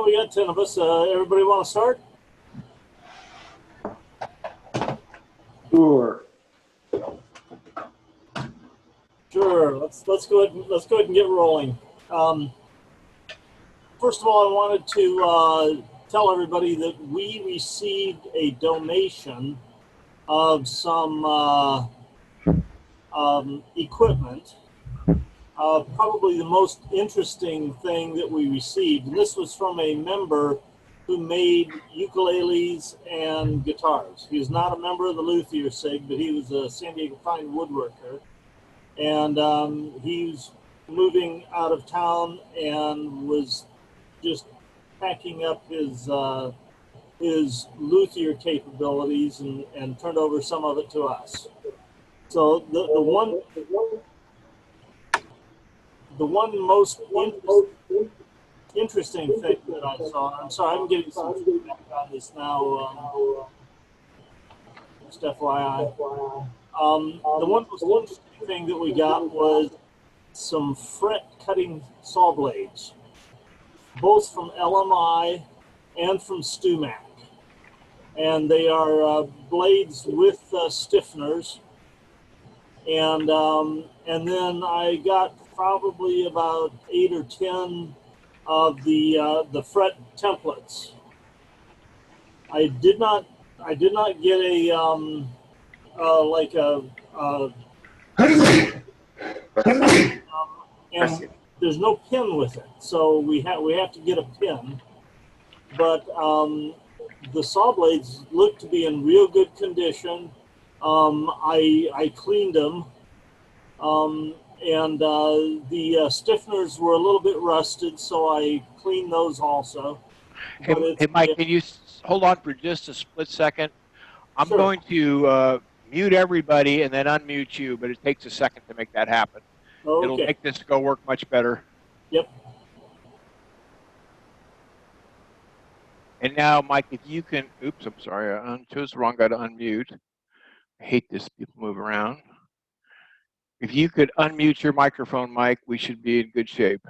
we got 10 of us. Everybody want to start? Sure. Sure. Let's go ahead and get rolling. First of all, I wanted to tell everybody that we received a donation of some equipment. Probably the most interesting thing that we received. And this was from a member who made ukuleles and guitars. He was not a member of the Luthier SIG, but he was a San Diego fine woodworker. And he was moving out of town and was just packing up his Luthier capabilities and turned over some of it to us. So the one most interesting thing that I saw, I'm sorry, I'm getting some feedback on this now, just FYI. The one most interesting thing that we got was some fret cutting saw blades, both from LMI and from STUMAC. And they are blades with stiffeners. And then I got probably about 8 or 10 of the fret templates. I did not get a like a and there's no pin with it, so we have to get a pin. But the saw blades look to be in real good condition. I cleaned them. And the stiffeners were a little bit rusted, so I cleaned those also. Hey Mike, can you hold on for just a split second? I'm Sure. going to mute everybody and then unmute you, but it takes a second to make that happen. Okay. It'll make this go work much better. Yep. And now, Mike, if you can, oops, I'm sorry, I chose the wrong guy to unmute. I hate this, people move around. If you could unmute your microphone, Mike, we should be in good shape.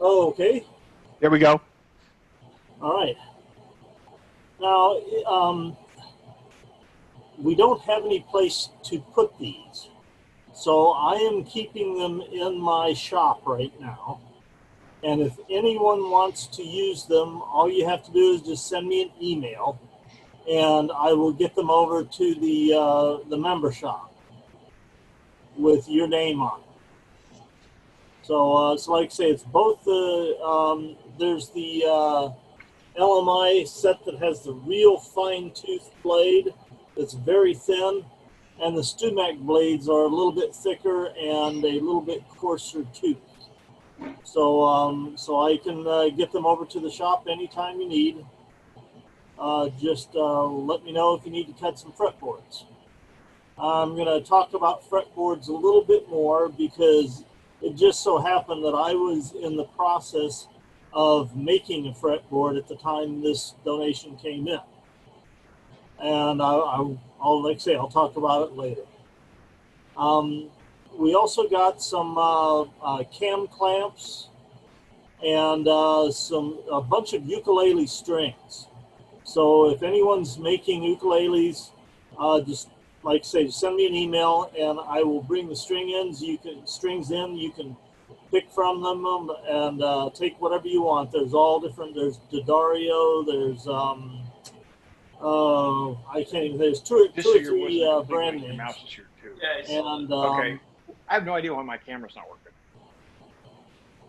Oh, okay. There we go. All right. Now, we don't have any place to put these, so I am keeping them in my shop right now. And if anyone wants to use them, all you have to do is just send me an email, and I will get them over to the member shop with your name on it. So, so like I say, it's both the there's the LMI set that has the real fine tooth blade that's very thin, and the STUMAC blades are a little bit thicker and a little bit coarser tooth. So, so I can get them over to the shop anytime you need. Just let me know if you need to cut some fretboards. I'm going to talk about fretboards a little bit more because it just so happened that I was in the process of making a fretboard at the time this donation came in. And I'll like I say, I'll talk about it later. We also got some cam clamps and a bunch of ukulele strings. So if anyone's making ukuleles, just like I say, send me an email and I will bring the strings in. You can pick from them and take whatever you want. There's all different. There's D'Addario. There's I can't even. There's two or three brand names. Mouse is here too. And okay, I have no idea why my camera's not working.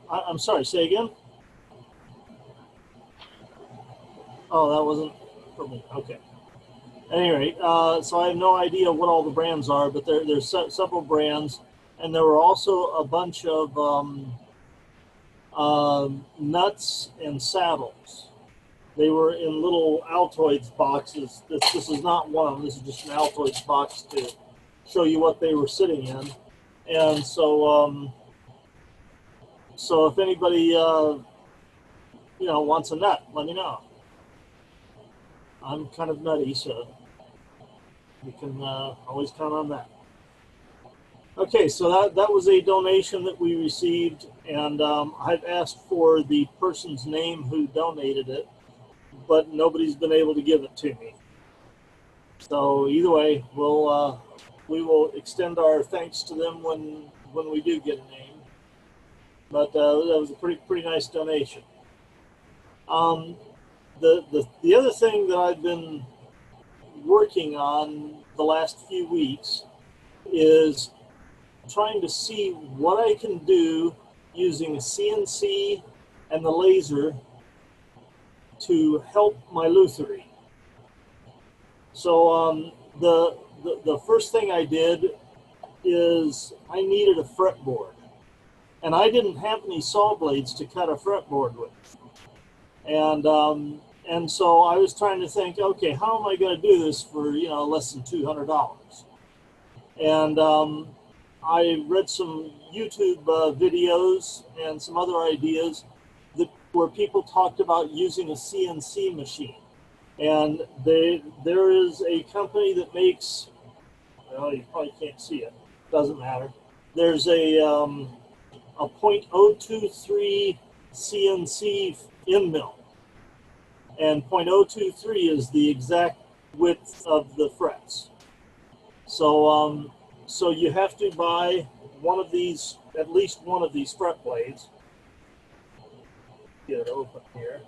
I'm sorry. Say again. Oh, that wasn't for me. Okay. At any rate, so I have no idea what all the brands are, but there's several brands, and there were also a bunch of nuts and saddles. They were in little Altoids boxes. This is not one of them. This is just an Altoids box to show you what they were sitting in. And so, so if anybody wants a nut, let me know. I'm kind of nutty, so you can always count on that. Okay, so that was a donation that we received, And I've asked for the person's name who donated it, but nobody's been able to give it to me. So either way, we will extend our thanks to them when we do get a name. But that was a pretty nice donation. The other thing that I've been working on the last few weeks is trying to see what I can do using a CNC and the laser to help my Luthier. So the first thing I did is I needed a fretboard, and I didn't have any saw blades to cut a fretboard with, and so I was trying to think, okay, how am I going to do this for less than $200? And I read some YouTube videos and some other ideas where people talked about using a CNC machine. And there is a company that makes, well, you probably can't see it, doesn't matter. There's a .023 CNC End Mill. And .023 is the exact width of the frets. So so you have to buy one of these, at least one of these fret blades. Get it open here.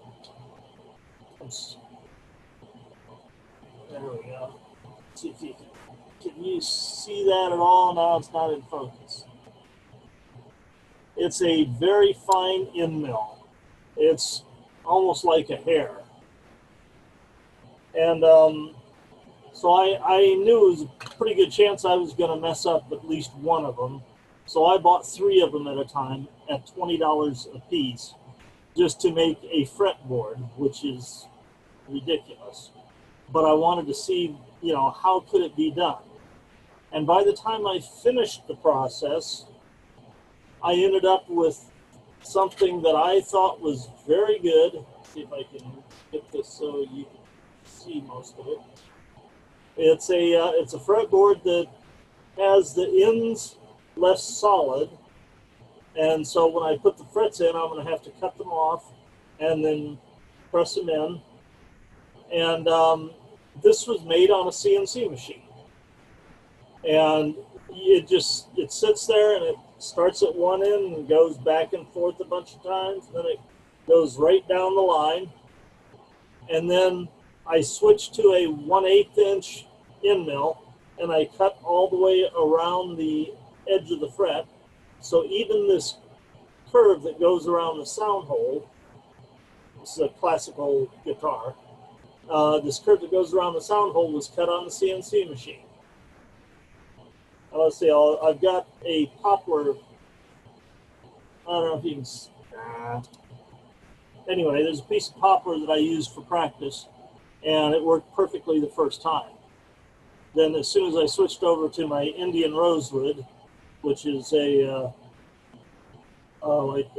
There we go. Let's see if you can you see that at all? Now it's not in focus. It's a very fine end mill. It's almost like a hair. And so I knew it was a pretty good chance I was going to mess up at least one of them. So I bought 3 of them at a time at $20 a piece just to make a fretboard, which is ridiculous. But I wanted to see, how could it be done? And by the time I finished the process, I ended up with something that I thought was very good. Let's see if I can get this so you can see most of it. It's a fretboard that has the ends less solid, and so when I put the frets in, I'm going to have to cut them off and then press them in. And this was made on a CNC machine, and it sits there and it starts at one end and goes back and forth a bunch of times, and then it goes right down the line, and then I switched to a 1/8 inch end mill, and I cut all the way around the edge of the fret. So even this curve that goes around the sound hole, this is a classical guitar, this curve that goes around the sound hole was cut on the CNC machine. Now let's see, I've got a poplar, I don't know if you can, anyway, there's a piece of poplar that I used for practice, and it worked perfectly the first time. Then as soon as I switched over to my Indian rosewood, which is I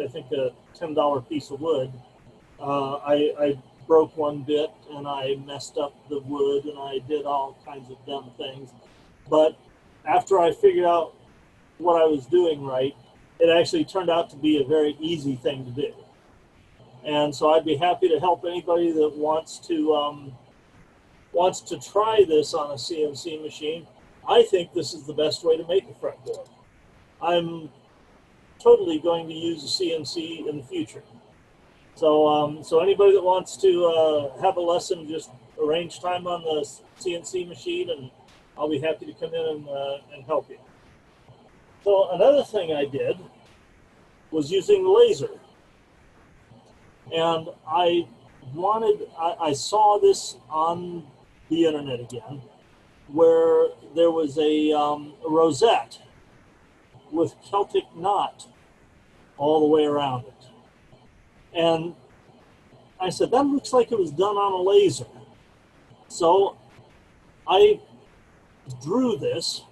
think a $10 piece of wood, I broke one bit and I messed up the wood and I did all kinds of dumb things. But after I figured out what I was doing right, it actually turned out to be a very easy thing to do. And so I'd be happy to help anybody that wants to try this on a CNC machine. I think this is the best way to make a fretboard. I'm totally going to use a CNC in the future. So so anybody that wants to have a lesson, just arrange time on the CNC machine, and I'll be happy to come in and help you. So another thing I did was using the laser. And I saw this on the internet again, where there was a rosette with Celtic knot all the way around it. And I said, that looks like it was done on a laser. So I drew this,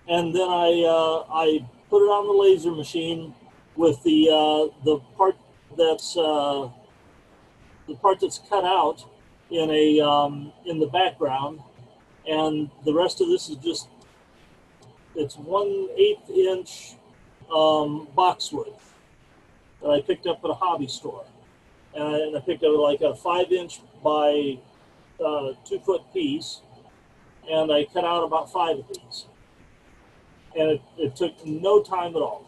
and then I put it on the laser machine with the part that's cut out in the background, and the rest of this is it's 1/8 inch boxwood, that I picked up at a hobby store. And I picked up like a 5-inch by 2-foot piece, and I cut out about 5 of these. And it took no time at all.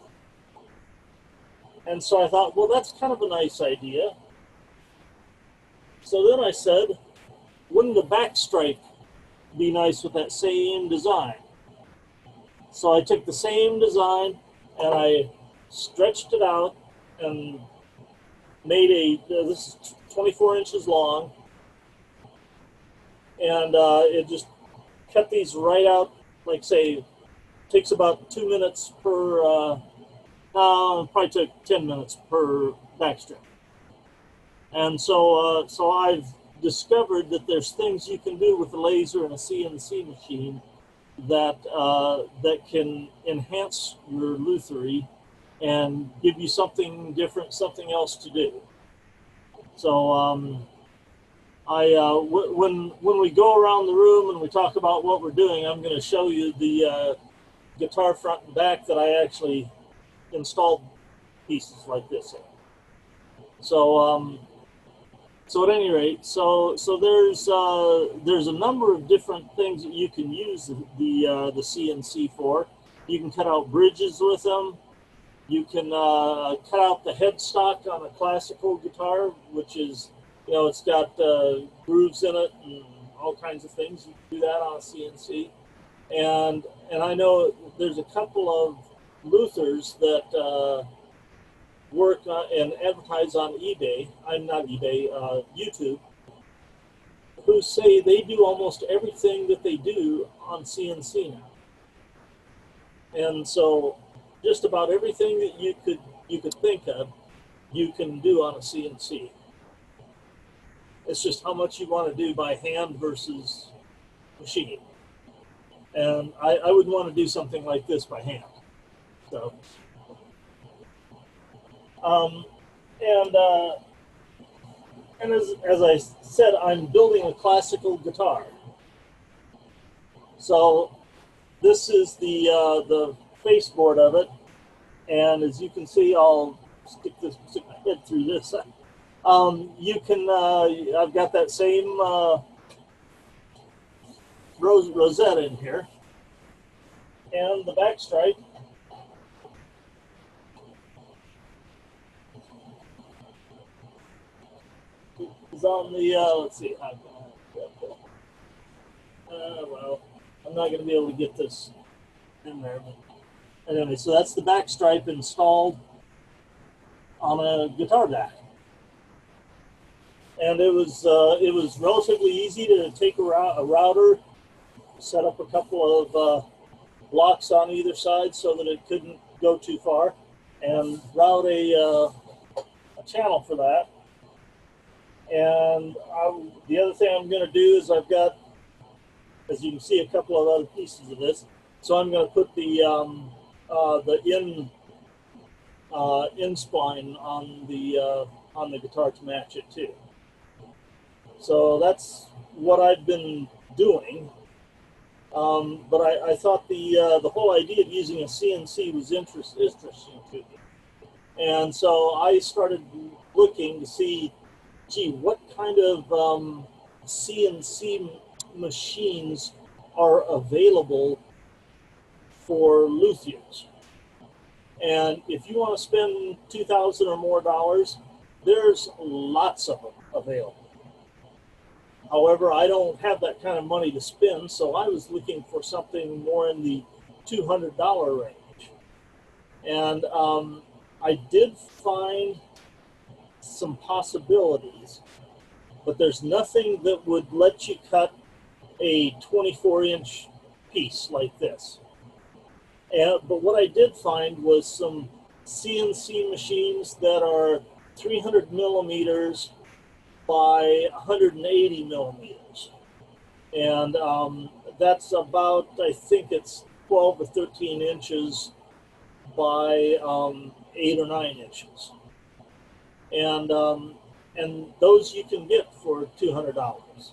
And so I thought, well, that's kind of a nice idea. So then I said, wouldn't the back stripe be nice with that same design? So I took the same design and I stretched it out and made this is 24 inches long, and it just cut these right out, like say, takes about 2 minutes per, probably took 10 minutes per backstrip. And so, so I've discovered that there's things you can do with a laser and a CNC machine that that can enhance your lutherie and give you something different, something else to do. So when we go around the room and we talk about what we're doing, I'm going to show you the guitar front and back that I actually installed pieces like this in. So so at any rate, so there's a number of different things that you can use the CNC for. You can cut out bridges with them. You can cut out the headstock on a classical guitar, which is, you know, it's got grooves in it and all kinds of things. You can do that on a CNC. And I know there's a couple of Luthiers that work and advertise on eBay. I'm not eBay, YouTube, who say they do almost everything that they do on CNC now. And so just about everything that you could think of, you can do on a CNC. It's just how much you want to do by hand versus machine. And I would want to do something like this by hand. So, and as I said, I'm building a classical guitar. So this is the baseboard of it, and as you can see, I'll stick my head through this. You can I've got that same rosette in here, and the back stripe is on the let's see, well, I'm not going to be able to get this in there, but anyway, so that's the back stripe installed on a guitar back. And it was relatively easy to take a router, set up a couple of blocks on either side so that it couldn't go too far, and route a channel for that. And the other thing I'm going to do is I've got, as you can see, a couple of other pieces of this. So I'm going to put the in spline on the guitar to match it too. So that's what I've been doing. But I thought the whole idea of using a CNC was interesting to me. And so I started looking to see, gee, what kind of CNC machines are available for luthiers. And if you want to spend $2,000 or more, there's lots of them available. However, I don't have that kind of money to spend, so I was looking for something more in the $200 range. And I did find some possibilities, but there's nothing that would let you cut a 24-inch piece like this. But what I did find was some CNC machines that are 300 millimeters by 180 millimeters. And that's about, I think it's 12 or 13 inches by 8 or 9 inches. And those you can get for $200.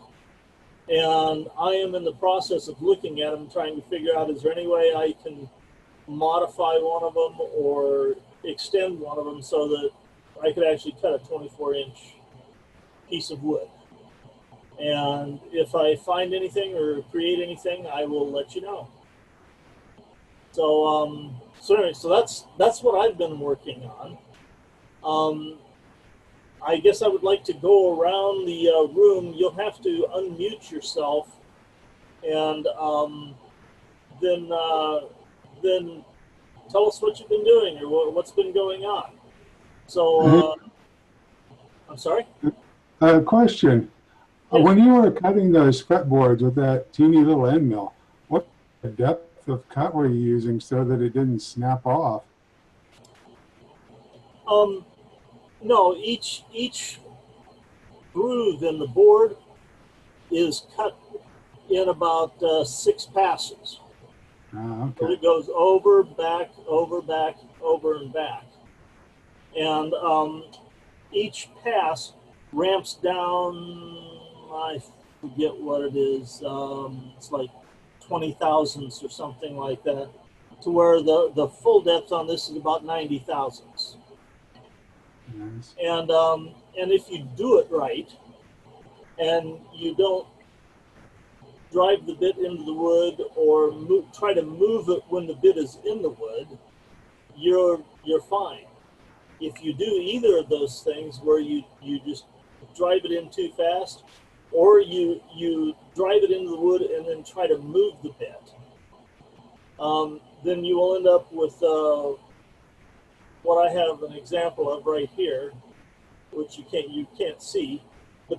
And I am in the process of looking at them, trying to figure out, is there any way I can modify one of them or extend one of them so that I could actually cut a 24-inch piece of wood. And if I find anything or create anything, I will let you know. So, anyway, so that's what I've been working on. I guess I would like to go around the room. You'll have to unmute yourself, and then tell us what you've been doing or what's been going on. So, I'm sorry? Question. Yes. When you were cutting those fretboards with that teeny little end mill, what depth of cut were you using so that it didn't snap off? No, each groove in the board is cut in about 6 passes. Ah, So okay. it goes over, back, over, back, over, and back. And each pass ramps down, I forget what it is, it's like 20 thousandths or something like that, to where the full depth on this is about 90 thousandths. Nice. And if you do it right, and you don't drive the bit into the wood or try to move it when the bit is in the wood, you're fine. If you do either of those things, where you just drive it in too fast, or you drive it into the wood and then try to move the bit, then you will end up with what I have an example of right here, which you can't see, but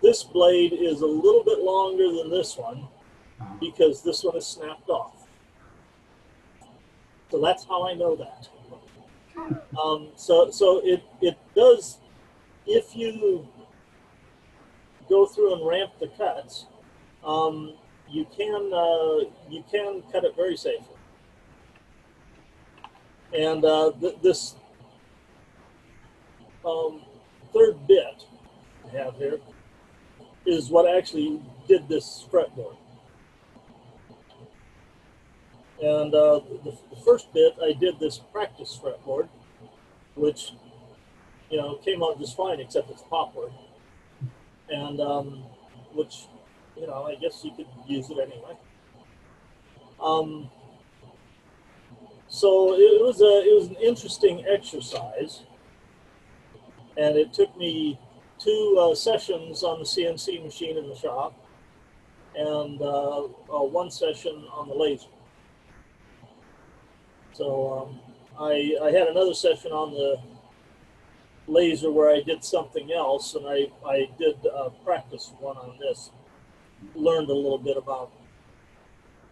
this blade is a little bit longer than this one because this one is snapped off. So that's how I know that. So it does, if you go through and ramp the cuts, you can cut it very safely. And this third bit I have here is what actually did this fretboard. And the first bit, I did this practice fretboard, which, came out just fine, except it's poplar. And which, I guess you could use it anyway. So it was an interesting exercise, and it took me 2 sessions on the CNC machine in the shop, and 1 session on the laser. So I had another session on the laser where I did something else, and I did practice one on this. Learned a little bit about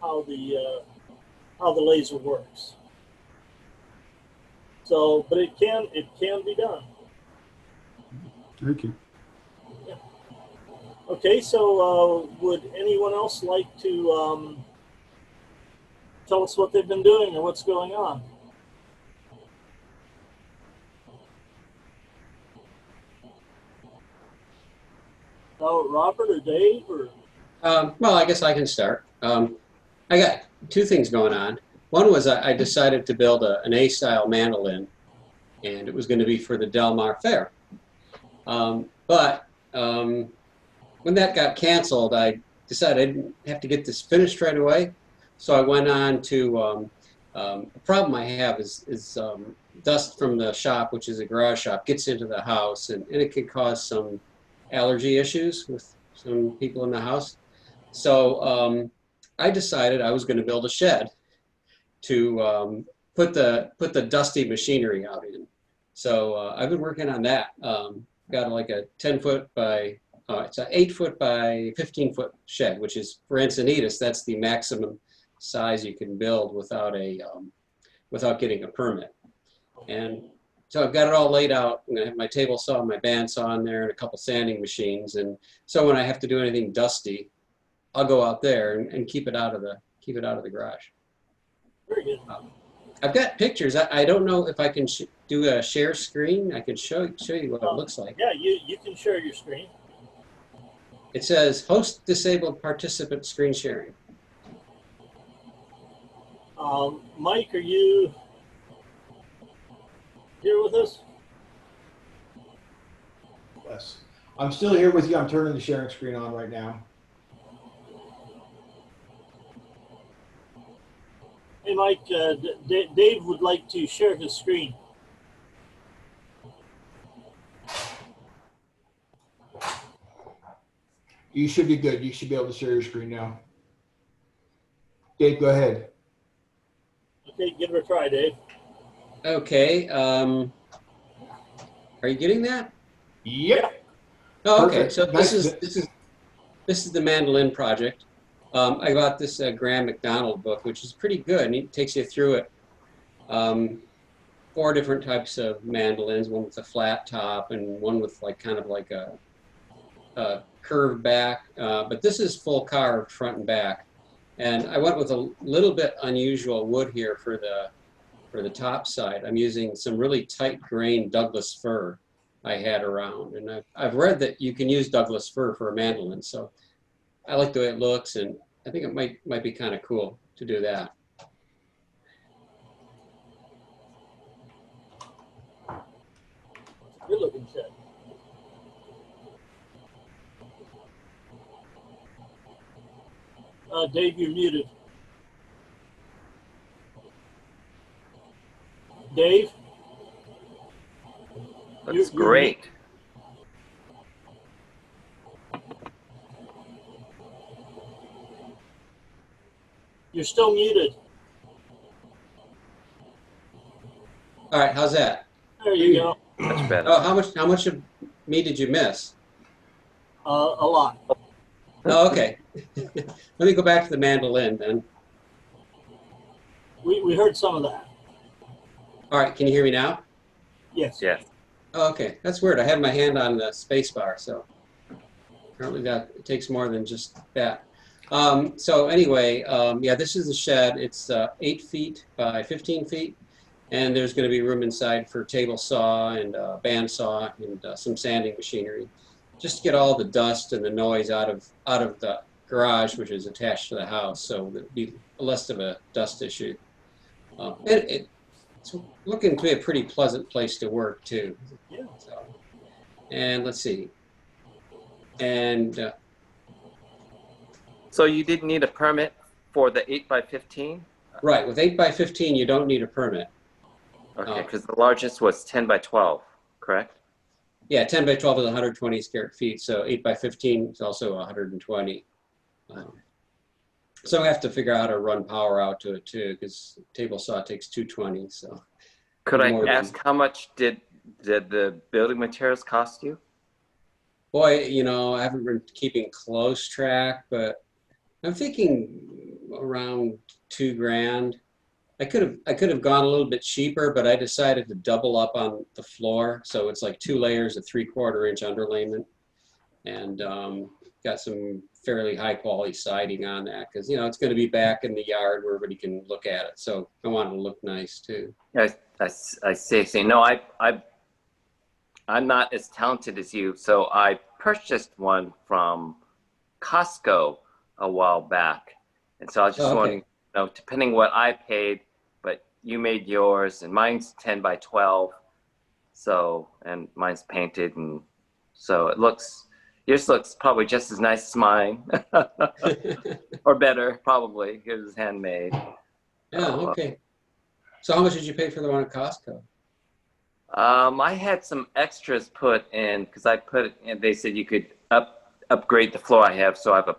how the laser works. So, but it can be done. Thank you. Yeah. Okay, so would anyone else like to tell us what they've been doing or what's going on? Oh, Robert or Dave or? Well, I guess I can start. I got 2 things going on. One was I decided to build an A-style mandolin, and it was going to be for the Del Mar Fair. But when that got canceled, I decided I didn't have to get this finished right away. So I went on to, a problem I have is dust from the shop, which is a garage shop, gets into the house, and it can cause some allergy issues with some people in the house. So I decided I was going to build a shed to put the dusty machinery out in. So I've been working on that. Got like a 10-foot by it's an 8-foot by 15-foot shed, which is for Encinitas. That's the maximum size you can build without getting a permit. And so I've got it all laid out. I'm gonna have my table saw, my band saw in there, and a couple sanding machines. And so when I have to do anything dusty, I'll go out there and keep it out of the garage. Very good. I've got pictures. I don't know if I can do a share screen. I can show you what it looks like. Yeah, you can share your screen. It says host disabled participant screen sharing. Mike, are you here with us? Yes. I'm still here with you. I'm turning the sharing screen on right now. Hey, Mike, Dave would like to share his screen. You should be good. You should be able to share your screen now. Dave, go ahead. Okay, give it a try, Dave. Okay. Are you getting that? Yep. Oh, okay. Perfect. So Nice. this is the mandolin project. I got this Graham McDonald book, which is pretty good, and it takes you through it. 4 different types of mandolins, one with a flat top and one with like kind of like a curved back. But this is full carved front and back. And I went with a little bit unusual wood here for the top side. I'm using some really tight grained Douglas fir I had around, and I've read that you can use Douglas fir for a mandolin, so I like the way it looks, and I think it might be kind of cool to do that. Good looking shed. Dave, you're muted. Dave? That's great. You're still muted. All right, how's that? There you go. Much better. Oh, how much of me did you miss? A lot. Oh, okay. Let me go back to the mandolin then. We heard some of that. All right, can you hear me now? Yes. Yes. Oh, okay, that's weird. I had my hand on the space bar, so apparently that it takes more than just that. So anyway, yeah, this is the shed. It's 8 feet by 15 feet, and there's going to be room inside for table saw and band saw and some sanding machinery, just to get all the dust and the noise out of the garage, which is attached to the house, so it'd be less of a dust issue. It's looking to be a pretty pleasant place to work too. Yeah. So, and let's see. And So you didn't need a permit for the 8 by 15? right, with 8 by 15, you don't need a permit. Okay, because the largest was 10 by 12, correct? Yeah, 10 by 12 is 120 square feet, so 8 by 15 is also 120. So I have to figure out how to run power out to it too, because table saw takes 220. So Could I more ask than- how much did the building materials cost you? boy, you know, I haven't been keeping close track, but I'm thinking around $2,000. I could have gone a little bit cheaper, but I decided to double up on the floor, so it's like 2 layers of 3/4 inch underlayment, and got some fairly high quality siding on that because, you know, it's going to be back in the yard where everybody can look at it. So I want it to look nice too. I see. No, I'm not as talented as you, so I purchased one from Costco a while back, and so I was just wondering, you know, depending what I paid, but you made yours, and mine's 10 by 12, so, and mine's painted, and so yours looks probably just as nice as mine, or better, probably. It was handmade. Yeah, okay. So how much did you pay for the one at Costco? I had some extras put in because I put it in. They said you could upgrade the floor I have. So I have a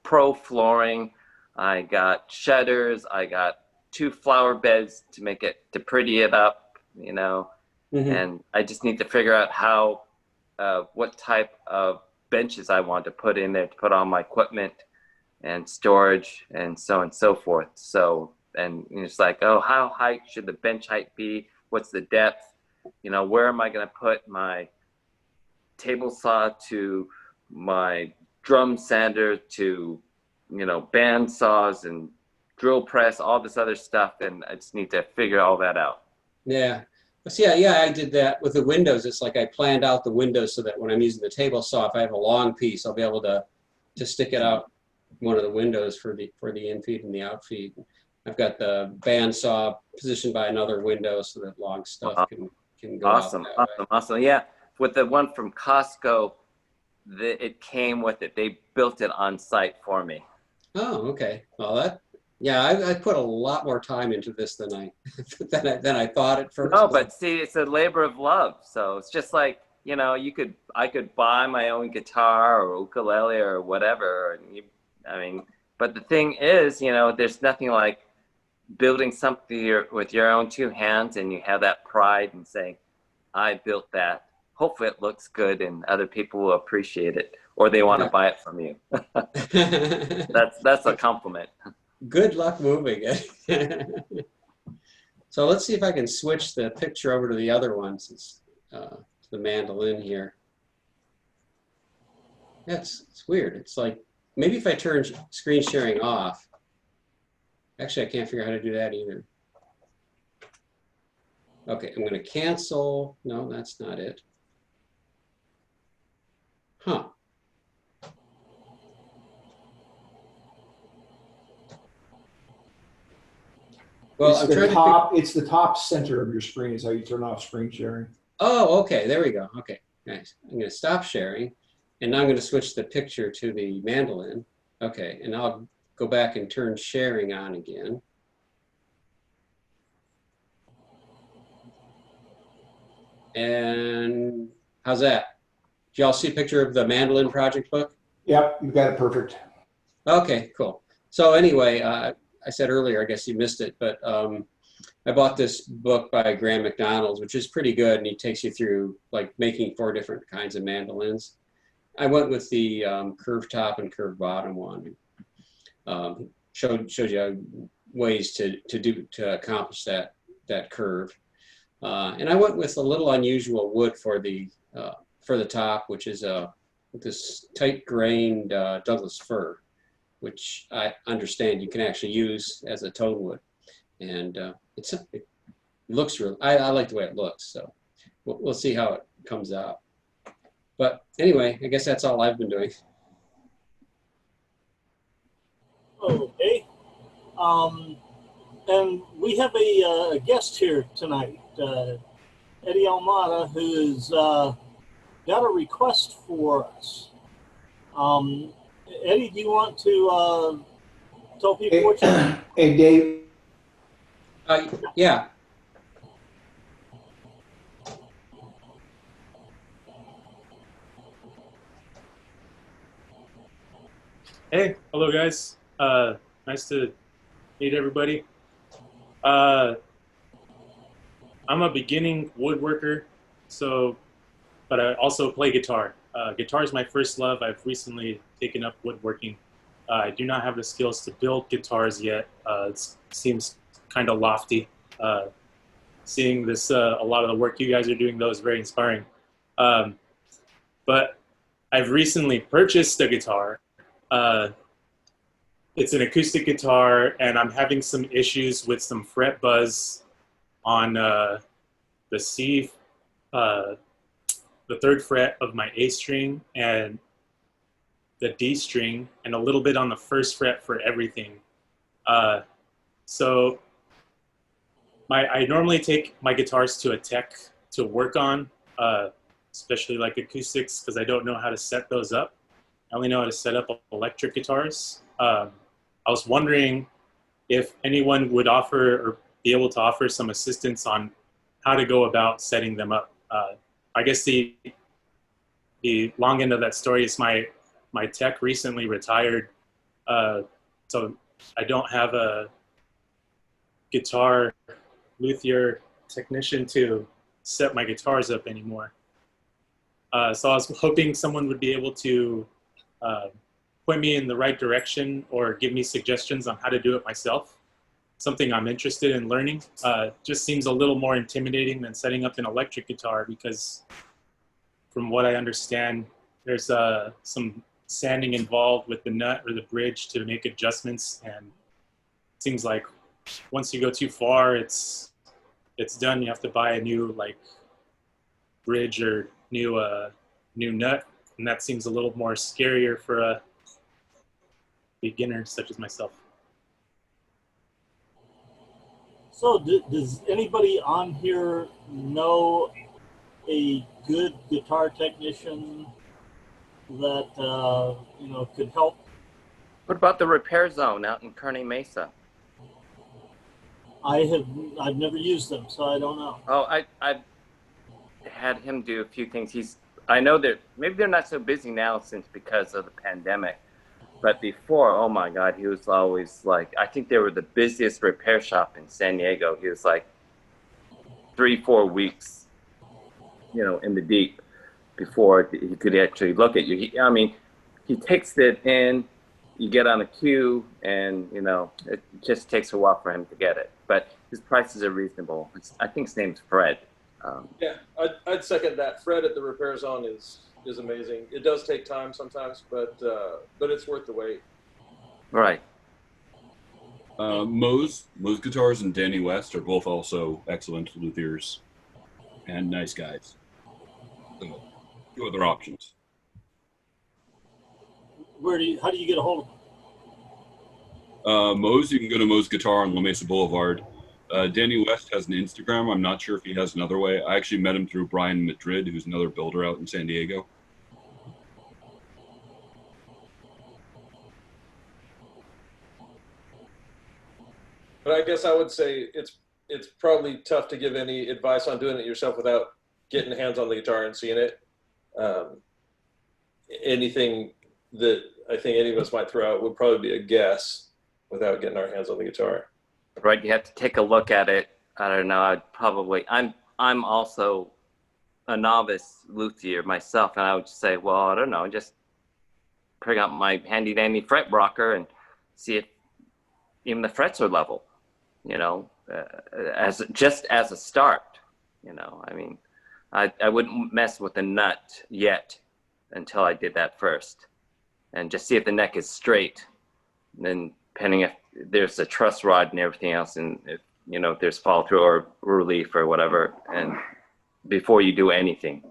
pro flooring. I got shutters. I got 2 flower beds to pretty it up, you know. Mm-hmm. And I just need to figure out how, what type of benches I want to put in there to put all my equipment and storage and so on and so forth. So, and it's like, oh, how high should the bench height be? What's the depth? You know, where am I going to put my table saw to my drum sander to, you know, band saws and drill press, all this other stuff. And I just need to figure all that out. Yeah. So yeah, I did that with the windows. It's like I planned out the windows so that when I'm using the table saw, if I have a long piece, I'll be able to stick it out one of the windows for the in feed and the out feed. I've got the band saw positioned by another window so that long stuff can go Awesome. out that way. Awesome. Yeah. with the one from Costco, it came with it. They built it on site for me. Oh, okay. Well, yeah, I put a lot more time into this than I than I thought at first. No, but see, it's a labor of love. So it's just like, I could buy my own guitar or ukulele or whatever. But the thing is, there's nothing like building something with your own two hands, and you have that pride and saying, I built that. Hopefully it looks good and other people will appreciate it, or they want to buy it from you. That's a compliment. Good luck moving it. So let's see if I can switch the picture over to the other one, since the mandolin here. Yeah, it's weird. It's like, maybe if I turn screen sharing off. Actually, I can't figure out how to do that either. Okay, I'm going to cancel. No, that's not it. Huh. Well, It's the top center of your screen is how you turn off screen sharing. Oh, okay. There we go. Okay, nice. I'm going to stop sharing, and now I'm going to switch the picture to the mandolin. Okay, and I'll go back and turn sharing on again. And how's that? Did y'all see a picture of the mandolin project book? Yep, you got it perfect. Okay, cool. So anyway, I said earlier, I guess you missed it, but I bought this book by Graham McDonald, which is pretty good, and he takes you through like making 4 different kinds of mandolins. I went with the curved top and curved bottom one. Showed you ways to accomplish that curve, and I went with a little unusual wood for the top, which is this tight grained Douglas fir, which I understand you can actually use as a tone wood, and it looks real. I like the way it looks, so we'll see how it comes out. But anyway, I guess that's all I've been doing. Okay. And we have a guest here tonight, Eddie Almada, who's got a request for us. Eddie, do you want to tell people what you... Hey, Dave. Yeah. Hey, hello guys. Nice to meet everybody. I'm a beginning woodworker, but I also play guitar. Guitar is my first love. I've recently taken up woodworking. I do not have the skills to build guitars yet. It seems kind of lofty. Seeing this, a lot of the work you guys are doing, though, is very inspiring. But I've recently purchased a guitar. It's an acoustic guitar, and I'm having some issues with some fret buzz on the C, the 3rd fret of my A string and the D string, and a little bit on the 1st fret for everything. So I normally take my guitars to a tech to work on, especially like acoustics, because I don't know how to set those up. I only know how to set up electric guitars. I was wondering if anyone would offer or be able to offer some assistance on how to go about setting them up. I guess the long end of that story is my tech recently retired, so I don't have a guitar luthier technician to set my guitars up anymore. So I was hoping someone would be able to point me in the right direction or give me suggestions on how to do it myself. Something I'm interested in learning. Just seems a little more intimidating than setting up an electric guitar, because from what I understand, there's some sanding involved with the nut or the bridge to make adjustments, and it seems like once you go too far, it's done. You have to buy a new bridge or new nut, and that seems a little more scarier for a beginner such as myself. So does anybody on here know a good guitar technician that could help. What about the repair zone out in Kearney Mesa? I've never used them, so I don't know. Oh, I've had him do a few things. I know that maybe they're not so busy now because of the pandemic, but before, oh my God, he was always like, I think they were the busiest repair shop in San Diego. He was like 3-4 weeks, in the deep before he could actually look at you. He takes it in, you get on a queue, and it just takes a while for him to get it. But his prices are reasonable. I think his name's Fred. Yeah, I'd second that. Fred at the repair zone is amazing. It does take time sometimes, but it's worth the wait. Right. Moe's Guitars and Danny West are both also excellent luthiers and nice guys. So, two other options. How do you get a hold of them? Moe's, you can go to Moe's Guitar on La Mesa Boulevard. Danny West has an Instagram. I'm not sure if he has another way. I actually met him through Brian Madrid, who's another builder out in San Diego. But I guess I would say it's probably tough to give any advice on doing it yourself without getting hands on the guitar and seeing it. Anything that I think any of us might throw out would probably be a guess without getting our hands on the guitar. Right, you have to take a look at it. I don't know. I'm also a novice luthier myself, and I would say, well, I don't know, just bring out my handy dandy fret rocker and see if even the frets are level. As a start. I wouldn't mess with the nut yet until I did that first, and just see if the neck is straight. And then, depending if there's a truss rod and everything else, and if there's fall through or relief or whatever, and before you do anything,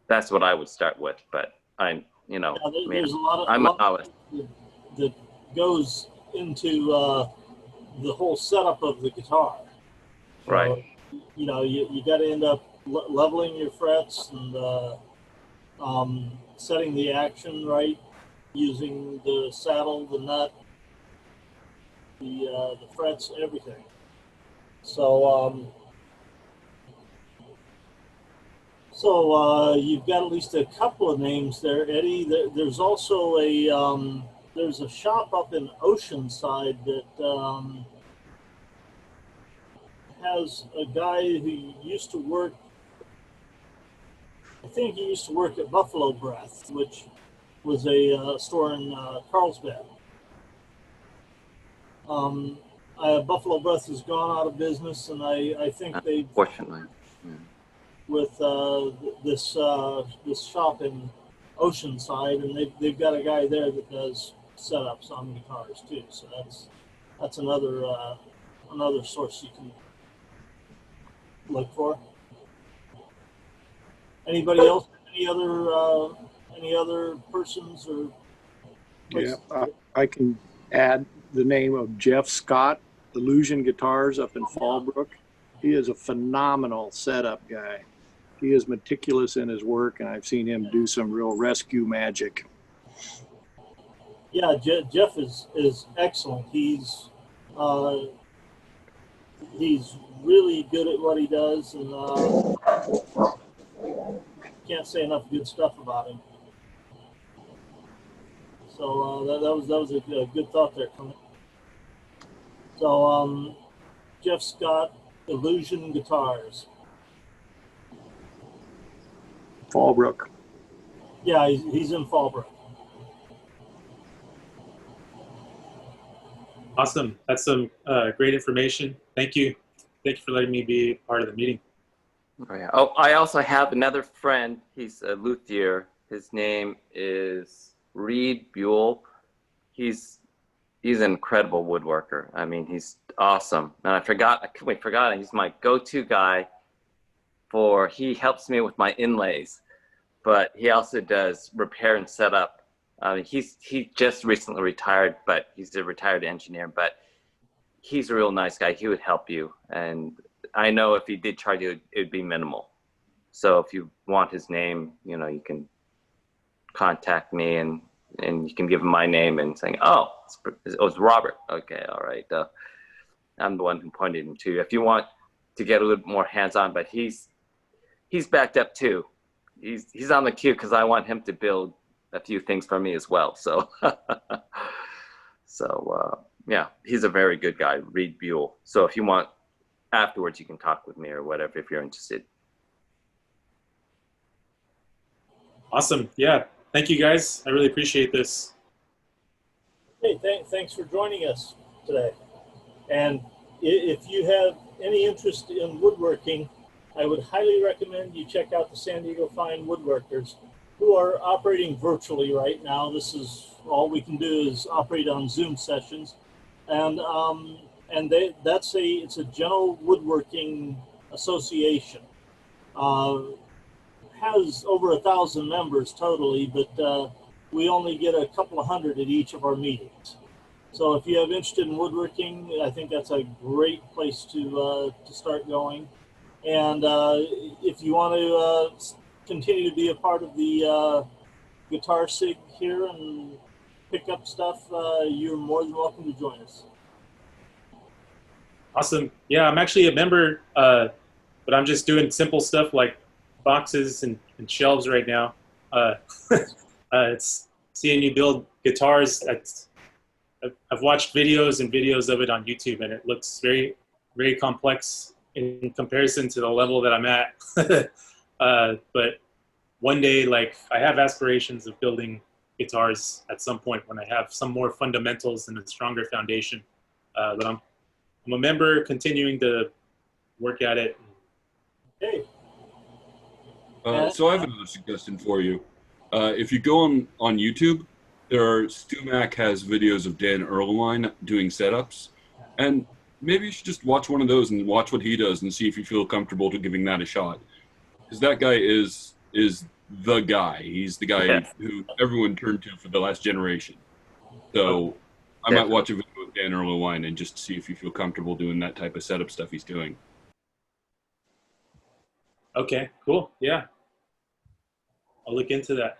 that's what I would start with. But there's a lot that goes into the whole setup of the guitar. So, right. You got to end up leveling your frets and setting the action right, using the saddle, the nut, the frets, everything. So you've got at least a couple of names there, Eddie. There's also there's a shop up in Oceanside that has a guy who used to work, I think he used to work at Buffalo Breath, which was a store in Carlsbad. Buffalo Breath has gone out of business, and I think they've, Fortunately. with this shop in Oceanside, and they've got a guy there that does setups on guitars too. So that's another source you can look for. Anybody else? Any other persons or? Yeah, I can add the name of Jeff Scott, Illusion Guitars up in Fallbrook. He is a phenomenal setup guy. He is meticulous in his work, and I've seen him do some real rescue magic. Yeah, Jeff is excellent. He's really good at what he does, and can't say enough good stuff about him. So that was a good thought there, Clint. So Jeff Scott, Illusion Guitars. Fallbrook. Yeah, he's in Fallbrook. Awesome. That's some great information. Thank you. Thank you for letting me be part of the meeting. Oh, yeah. Oh, I also have another friend. He's a luthier. His name is Reed Buell. He's an incredible woodworker. I mean, he's awesome. And I completely forgot. He's my go-to guy he helps me with my inlays, but he also does repair and setup. He just recently retired, but he's a retired engineer, but he's a real nice guy. He would help you. And I know if he did charge you, it would be minimal. So if you want his name, you know, you can contact me and you can give him my name and saying, oh, it's Robert. Okay, all right. I'm the one who pointed him to you. If you want to get a little more hands-on, but he's backed up too. He's on the queue because I want him to build a few things for me as well. So, yeah, he's a very good guy, Reed Buell. So if you want, afterwards you can talk with me or whatever if you're interested. Awesome. Yeah. Thank you, guys. I really appreciate this. Hey, thanks for joining us today. And if you have any interest in woodworking, I would highly recommend you check out the San Diego Fine Woodworkers, who are operating virtually right now. This is all we can do is operate on Zoom sessions, and it's a general woodworking association. Has over 1,000 members totally, but we only get a couple of hundred at each of our meetings. So if you have interest in woodworking, I think that's a great place to start going. And if you want to continue to be a part of the Guitar SIG here and pick up stuff, you're more than welcome to join us. Awesome. Yeah, I'm actually a member, but I'm just doing simple stuff like boxes and shelves right now. It's seeing you build guitars. I've watched videos and videos of it on YouTube, and it looks very, very complex in comparison to the level that I'm at. But one day, like, I have aspirations of building guitars at some point when I have some more fundamentals and a stronger foundation. But I'm a member, continuing to work at it. Hey. So I have another suggestion for you. If you go on YouTube, StuMac has videos of Dan Erlewine doing setups, and maybe you should just watch one of those and watch what he does and see if you feel comfortable to giving that a shot. Because that guy is the guy. He's the guy who everyone turned to for the last generation. So I might watch a video with Dan Erlewine and just see if you feel comfortable doing that type of setup stuff he's doing. Okay, cool. Yeah. I'll look into that.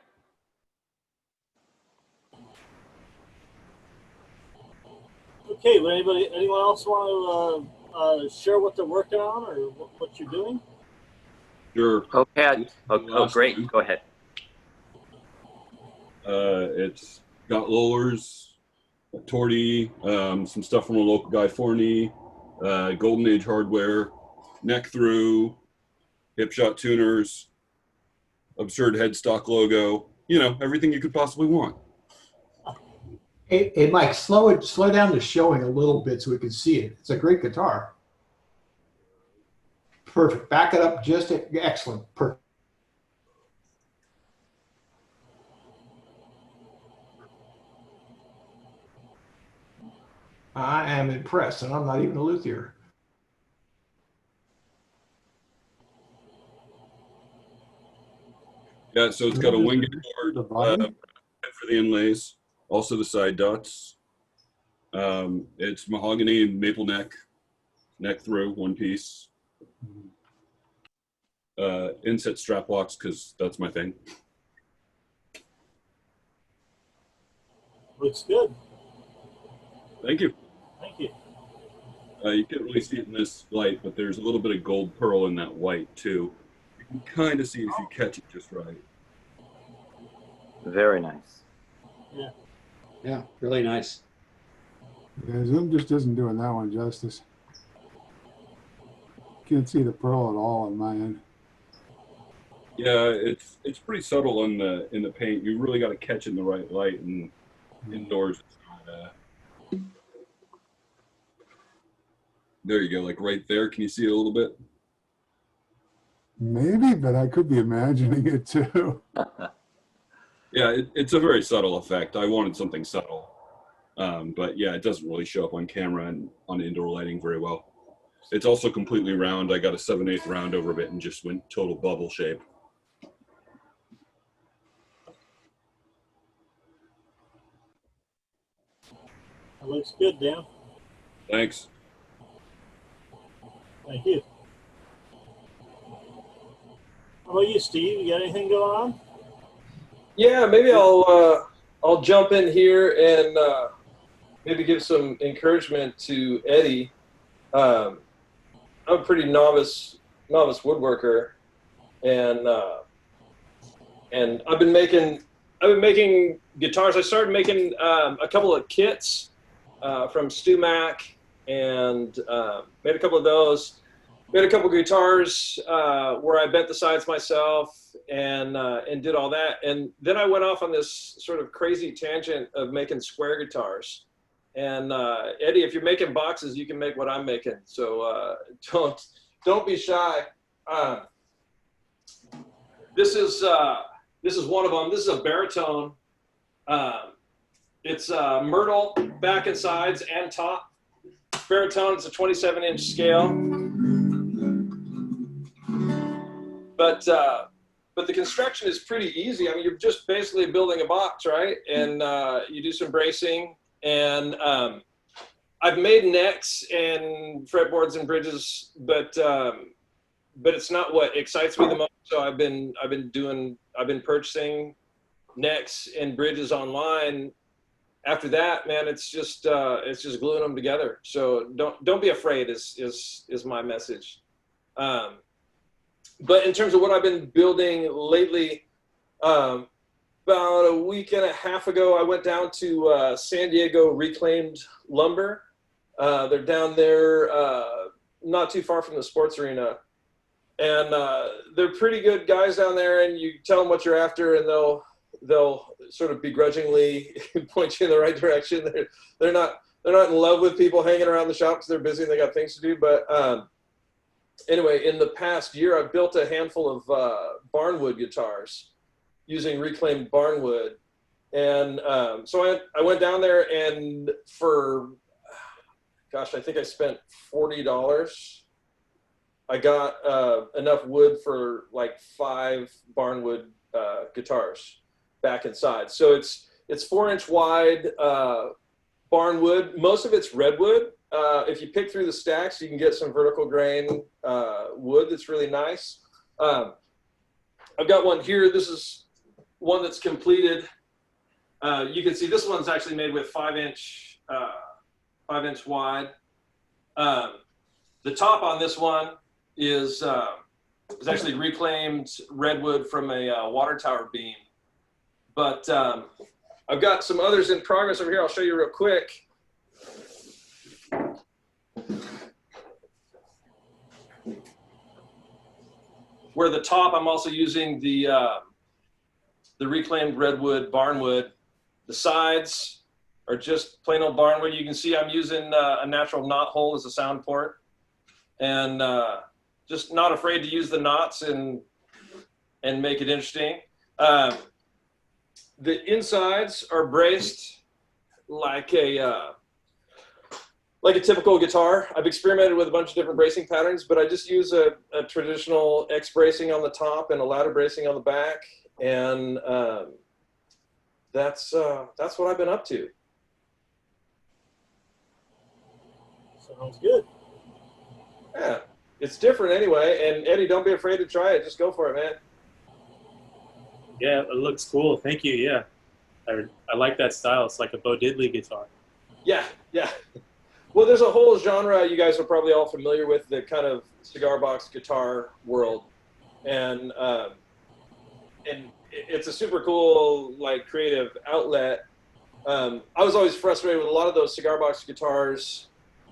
Okay, would anyone else want to share what they're working on or what you're doing? Sure. Okay. Oh, great. Go ahead. It's got lollers, a torty, some stuff from a local guy, Forney, Golden Age hardware, neck through, hip shot tuners, absurd headstock logo, you know, everything you could possibly want. Hey, Mike, slow down the showing a little bit so we can see it. It's a great guitar. Perfect. Back it up. Just excellent. Perfect. I am impressed, and I'm not even a luthier. Yeah, so it's got a winged board for the inlays, also the side dots. It's mahogany and maple neck through, one piece. Inset strap locks, because that's my thing. Looks good. Thank you. Thank you. You can't really see it in this light, but there's a little bit of gold pearl in that white too. You can kind of see if you catch it just right. Very nice. Yeah. Yeah, really nice. Yeah, Zoom just isn't doing that one justice. Can't see the pearl at all on my end. Yeah, it's pretty subtle in the paint. You really got to catch it in the right light, and indoors it's not. There you go, like right there. Can you see it a little bit? Maybe, but I could be imagining it too. Yeah, it's a very subtle effect. I wanted something subtle, but yeah, it doesn't really show up on camera and on indoor lighting very well. It's also completely round. I got a 7/8 round over it and just went total bubble shape. That looks good, Dan. Thanks. Thank you. How about you, Steve? You got anything going on? Yeah, maybe I'll jump in here and maybe give some encouragement to Eddie. I'm a pretty novice woodworker, and I've been making guitars. I started making a couple of kits from StewMac, and made a couple of those. Made a couple of guitars where I bent the sides myself and did all that. And then I went off on this sort of crazy tangent of making square guitars. And Eddie, if you're making boxes, you can make what I'm making. So don't be shy. This is one of them. This is a Baritone. It's Myrtle back and sides and top. Baritone. It's a 27-inch scale. But the construction is pretty easy. I mean, you're just basically building a box, right? And you do some bracing. And I've made necks and fretboards and bridges, but it's not what excites me the most. So I've been purchasing necks and bridges online. After that, man, it's just gluing them together. So don't be afraid is my message. But in terms of what I've been building lately, about a week and a half ago, I went down to San Diego Reclaimed Lumber. They're down there, not too far from the sports arena. And they're pretty good guys down there, and you tell them what you're after, and they'll sort of begrudgingly point you in the right direction. They're not in love with people hanging around the shop because they're busy and they got things to do. But anyway, in the past year, I've built a handful of barnwood guitars using reclaimed barnwood. And so I went down there, and for, gosh, I think I spent $40. I got enough wood for like 5 barnwood guitars back and sides. So it's 4-inch wide barnwood. Most of it's redwood. If you pick through the stacks, you can get some vertical grain wood that's really nice. I've got one here. This is one that's completed. You can see this one's actually made with 5-inch wide. The top on this one is actually reclaimed redwood from a water tower beam. But I've got some others in progress over here. I'll show you real quick. Where the top, I'm also using the reclaimed redwood barnwood. The sides are just plain old barnwood. You can see I'm using a natural knot hole as a sound port, and just not afraid to use the knots and make it interesting. The insides are braced like a typical guitar. I've experimented with a bunch of different bracing patterns, but I just use a traditional X bracing on the top and a ladder bracing on the back, and that's what I've been up to. Sounds good. Yeah, it's different anyway. And Eddie, don't be afraid to try it. Just go for it, man. Yeah, it looks cool. Thank you. Yeah, I like that style. It's like a Bo Diddley guitar. Yeah, yeah. Well, there's a whole genre you guys are probably all familiar with, the kind of cigar box guitar world, and it's a super cool, like, creative outlet. I was always frustrated with a lot of those cigar box guitars.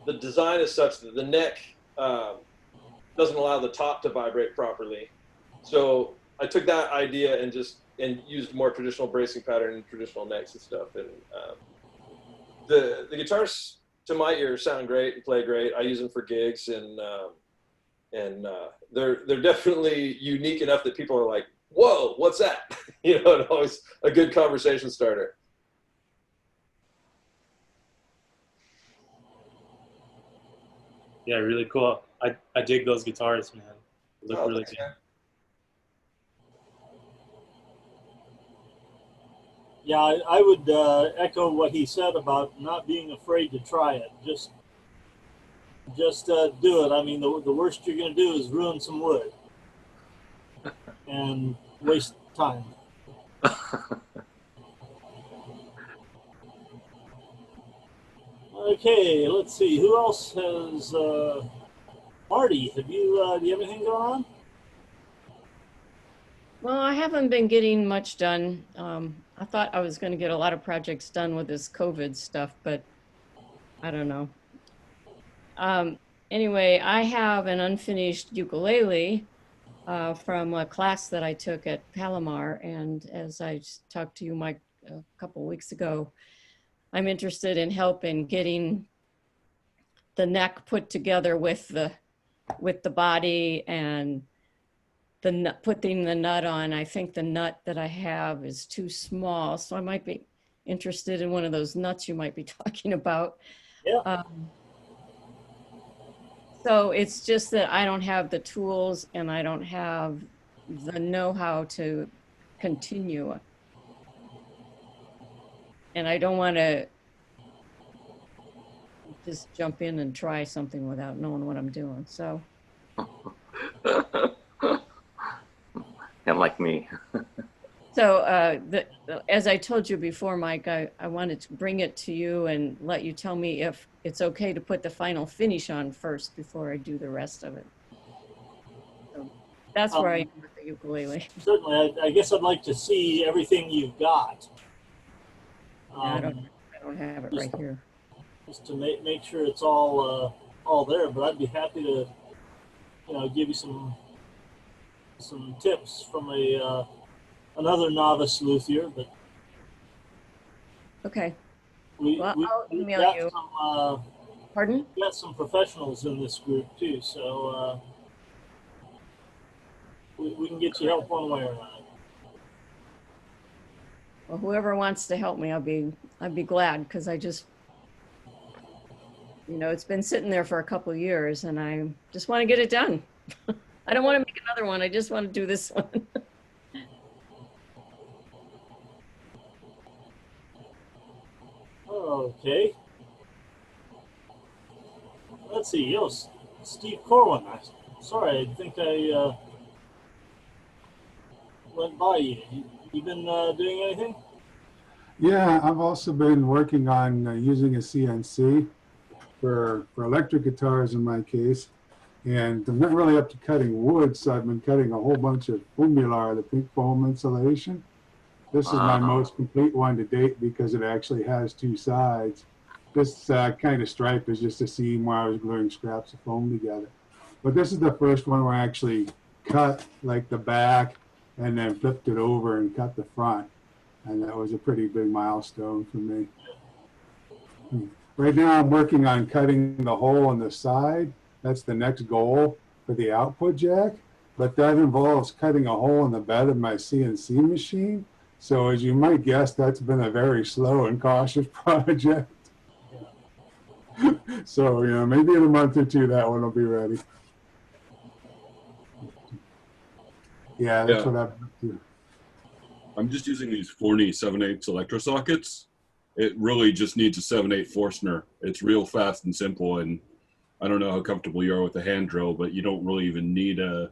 The design is such that the neck doesn't allow the top to vibrate properly. So I took that idea and used more traditional bracing pattern and traditional necks and stuff. And the guitars, to my ear, sound great and play great. I use them for gigs, and they're definitely unique enough that people are like, "Whoa, what's that?" You know, and always a good conversation starter. Yeah, really cool. I dig those guitars, man. They look really good. Yeah, I would echo what he said about not being afraid to try it. Just do it. I mean, the worst you're going to do is ruin some wood. and waste time. Okay, let's see. Who else has? Marty, do you have anything going on? Well, I haven't been getting much done. I thought I was going to get a lot of projects done with this COVID stuff, but I don't know. Anyway, I have an unfinished ukulele from a class that I took at Palomar. And as I talked to you, Mike, a couple weeks ago, I'm interested in help in getting the neck put together with the body and putting the nut on. I think the nut that I have is too small, so I might be interested in one of those nuts you might be talking about. Yeah. So it's just that I don't have the tools and I don't have the know-how to continue. And I don't want to just jump in and try something without knowing what I'm doing. So. And like me. So as I told you before, Mike, I wanted to bring it to you and let you tell me if it's okay to put the final finish on first before I do the rest of it. So that's where I am with the ukulele. Certainly, I guess I'd like to see everything you've got. I don't have it right here. Just to make sure it's all there, but I'd be happy to, give you some tips from another novice luthier, but okay. I'll email you. Pardon? We've got some professionals in this group too, so we can get you help one way or another. Well, whoever wants to help me, I'd be glad, because I just, it's been sitting there for a couple of years and I just want to get it done. I don't want to make another one. I just want to do this one. Okay. Let's see. Steve Corwin. Sorry, I think I went by you. You been doing anything? Yeah, I've also been working on using a CNC for electric guitars in my case. And I'm not really up to cutting wood, so I've been cutting a whole bunch of Umular, the pink foam insulation. This is my most complete one to date because it actually has two sides. This kind of stripe is just a seam where I was gluing scraps of foam together. But this is the first one where I actually cut like the back and then flipped it over and cut the front. And that was a pretty big milestone for me. Right now I'm working on cutting the hole on the side. That's the next goal for the output jack. But that involves cutting a hole in the bed of my CNC machine. So as you might guess, that's been a very slow and cautious project. So, maybe in a month or two, that one will be ready. Yeah, that's what I've been doing. I'm just using these Forney 7/8 electro sockets. It really just needs a 7/8 Forstner. It's real fast and simple, and I don't know how comfortable you are with the hand drill, but you don't really even need a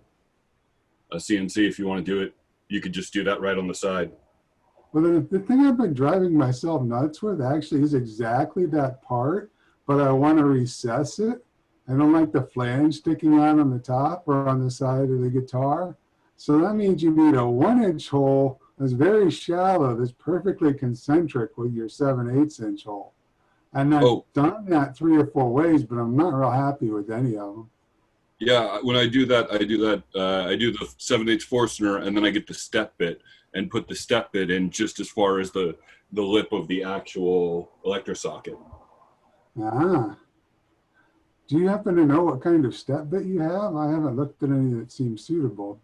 CNC if you want to do it. You could just do that right on the side. Well, the thing I've been driving myself nuts with actually is exactly that part, but I want to recess it. I don't like the flange sticking out on the top or on the side of the guitar. So that means you need a 1-inch hole that's very shallow, that's perfectly concentric with your 7/8 inch hole. And I've done that 3 or 4 ways, but I'm not real happy with any of them. Yeah, when I do that, I do the 7/8 Forstner, and then I get the step bit and put the step bit in just as far as the lip of the actual electro socket. Ah. Do you happen to know what kind of step bit you have? I haven't looked at any that seem suitable.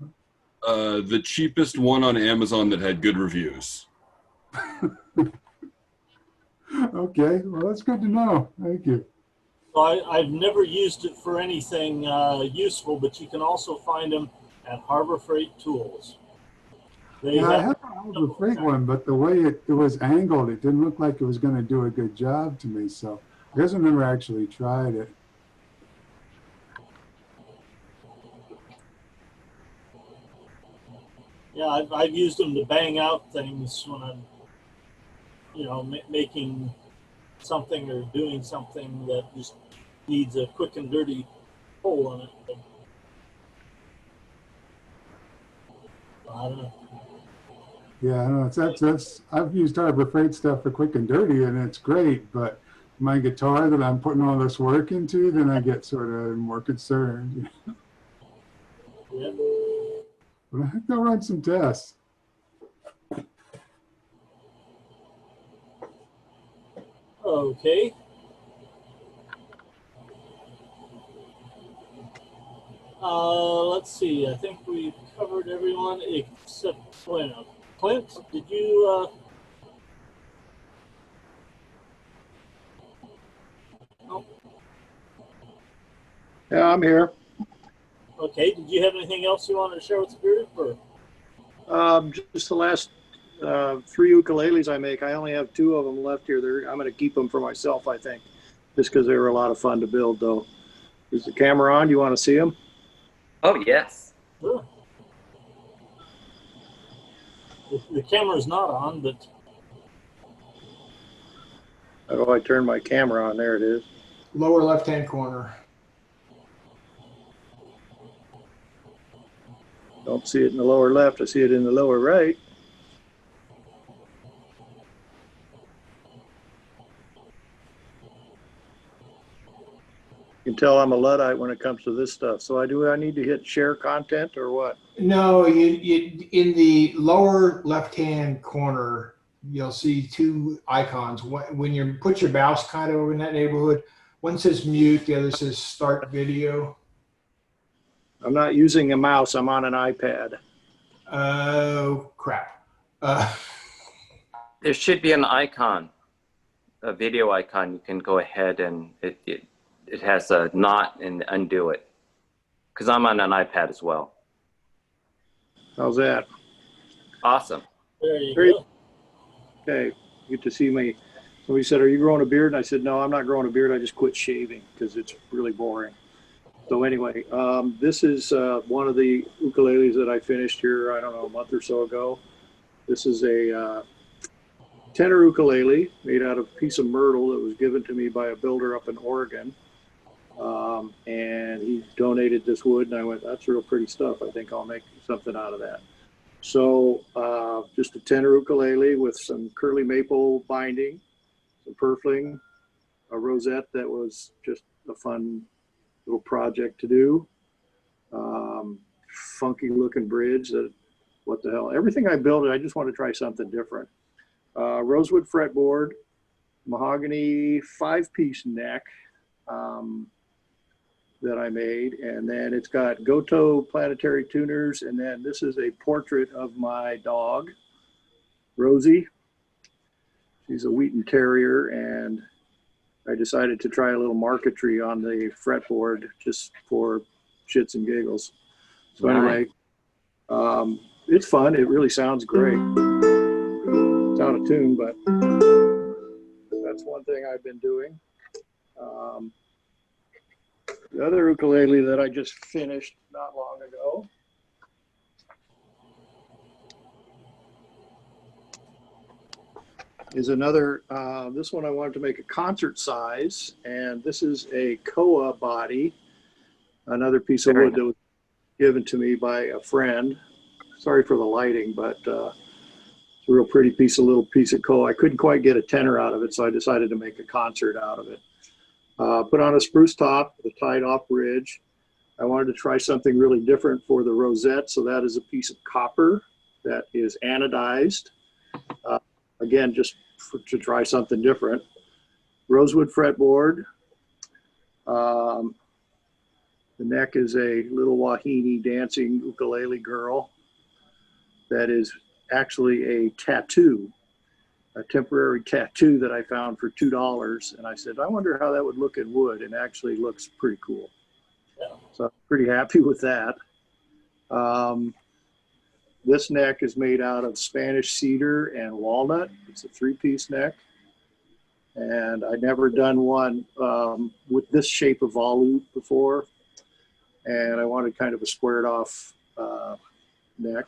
The cheapest one on Amazon that had good reviews. Okay, well, that's good to know. Thank you. I've never used it for anything useful, but you can also find them at Harbor Freight Tools. Yeah, I have a Harbor Freight one, but the way it was angled, it didn't look like it was going to do a good job to me. So I guess I've never actually tried it. Yeah, I've used them to bang out things when I'm, making something or doing something that just needs a quick and dirty hole in it. But, I don't know. Yeah, I know. That's I've used Harbor Freight stuff for quick and dirty, and it's great. But my guitar that I'm putting all this work into, then I get sort of more concerned. Yeah. But I think I'll run some tests. Okay. Let's see. I think we've covered everyone except Clint. Clint, did you? Oh, Yeah, I'm here. okay. Did you have anything else you wanted to share with the group? Or? Just the last 3 ukuleles I make. I only have 2 of them left here. I'm going to keep them for myself, I think, just because they were a lot of fun to build, though. Is the camera on? Do you want to see them? Oh, yes. Sure. The camera's not on, but How do I turn my camera on? There it is. Lower left-hand corner. Don't see it in the lower left. I see it in the lower right. You can tell I'm a Luddite when it comes to this stuff. So I need to hit share content or what? No, you in the lower left-hand corner, you'll see 2 icons. When you put your mouse kind of over in that neighborhood, one says mute, the other says start video. I'm not using a mouse. I'm on an iPad. Oh, crap. There should be an icon, a video icon. You can go ahead and it has a not and undo it. Because I'm on an iPad as well. How's that? Awesome. there you Great. go. Okay, you get to see me. Somebody said, "Are you growing a beard?" And I said, "No, I'm not growing a beard. I just quit shaving because it's really boring." So anyway, this is one of the ukuleles that I finished here, I don't know, a month or so ago. This is a tenor ukulele made out of a piece of myrtle that was given to me by a builder up in Oregon. And he donated this wood, and I went, "That's real pretty stuff. I think I'll make something out of that." So just a tenor ukulele with some curly maple binding, some purfling, a rosette that was just a fun little project to do. Funky looking bridge that, what the hell, everything I built, I just want to try something different. Rosewood fretboard, mahogany 5-piece neck that I made, and then it's got Goto planetary tuners, and then this is a portrait of my dog, Rosie. She's a Wheaton Terrier, and I decided to try a little marquetry on the fretboard just for shits and giggles. So anyway, it's fun. It really sounds great. It's out of tune, but that's one thing I've been doing. The other ukulele that I just finished not long ago is another, this one I wanted to make a concert size, and this is a Koa Body, another piece of wood that was given to me by a friend. Sorry for the lighting, but it's a real pretty little piece of Koa. I couldn't quite get a tenor out of it, so I decided to make a concert out of it. Put on a spruce top with a tied off bridge. I wanted to try something really different for the rosette, so that is a piece of copper that is anodized. Again, just to try something different. Rosewood fretboard. The neck is a little wahine dancing ukulele girl that is actually a tattoo, a temporary tattoo that I found for $2. And I said, I wonder how that would look in wood, and actually looks pretty cool. Yeah. So I'm pretty happy with that. This neck is made out of Spanish cedar and walnut. It's a 3-piece neck. And I'd never done one with this shape of volute before. And I wanted kind of a squared off neck.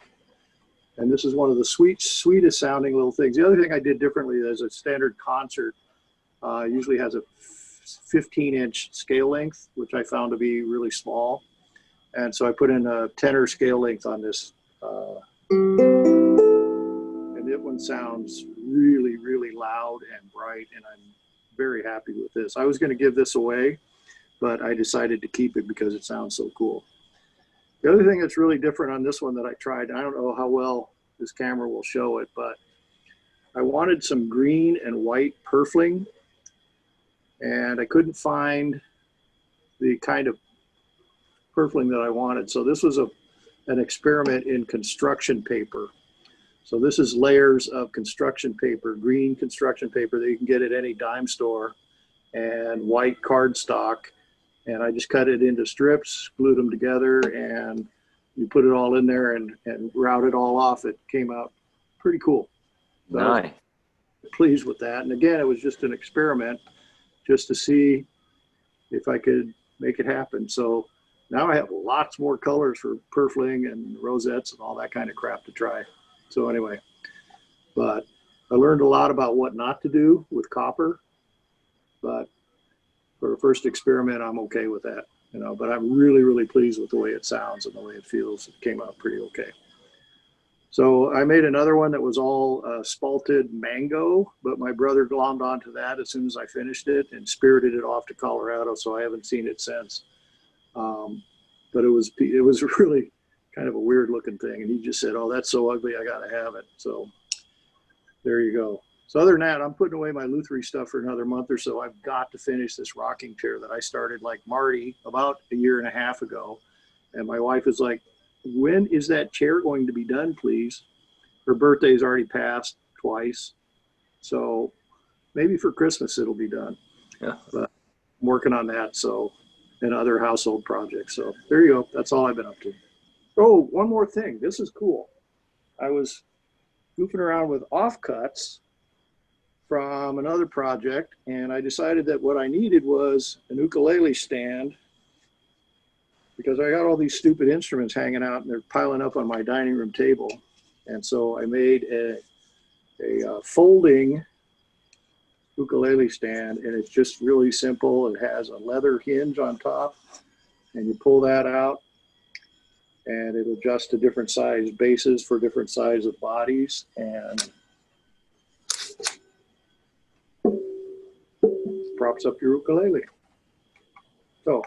And this is one of the sweetest sounding little things. The other thing I did differently is a standard concert usually has a 15-inch scale length, which I found to be really small. And so I put in a tenor scale length on this. And it one sounds really, really loud and bright, and I'm very happy with this. I was going to give this away, but I decided to keep it because it sounds so cool. The other thing that's really different on this one that I tried, I don't know how well this camera will show it, but I wanted some green and white purfling, and I couldn't find the kind of purfling that I wanted. So this was an experiment in construction paper. So this is layers of construction paper, green construction paper that you can get at any dime store, and white cardstock. And I just cut it into strips, glued them together, and you put it all in there and route it all off. It came out pretty cool. So Nice. Pleased with that. And again, it was just an experiment just to see if I could make it happen. So now I have lots more colors for purfling and rosettes and all that kind of crap to try. So anyway, but I learned a lot about what not to do with copper, but for a first experiment, I'm okay with that, you know, but I'm really, really pleased with the way it sounds and the way it feels. It came out pretty okay. So I made another one that was all spalted mango, but my brother glommed onto that as soon as I finished it and spirited it off to Colorado. So I haven't seen it since. But it was really kind of a weird looking thing. And he just said, "Oh, that's so ugly, I got to have it." So there you go. So other than that, I'm putting away my Luthier stuff for another month or so. I've got to finish this rocking chair that I started like Marty about a year and a half ago. And my wife is like, "When is that chair going to be done, please?" Her birthday's already passed twice. So maybe for Christmas it'll be done. Yeah. But I'm working on that, so, and other household projects. So there you go. That's all I've been up to. Oh, one more thing. This is cool. I was goofing around with offcuts from another project, and I decided that what I needed was an ukulele stand, because I got all these stupid instruments hanging out and they're piling up on my dining room table. And so I made a folding ukulele stand, and it's just really simple. It has a leather hinge on top, and you pull that out and it adjusts to different size bases for different size of bodies, and props up your ukulele. So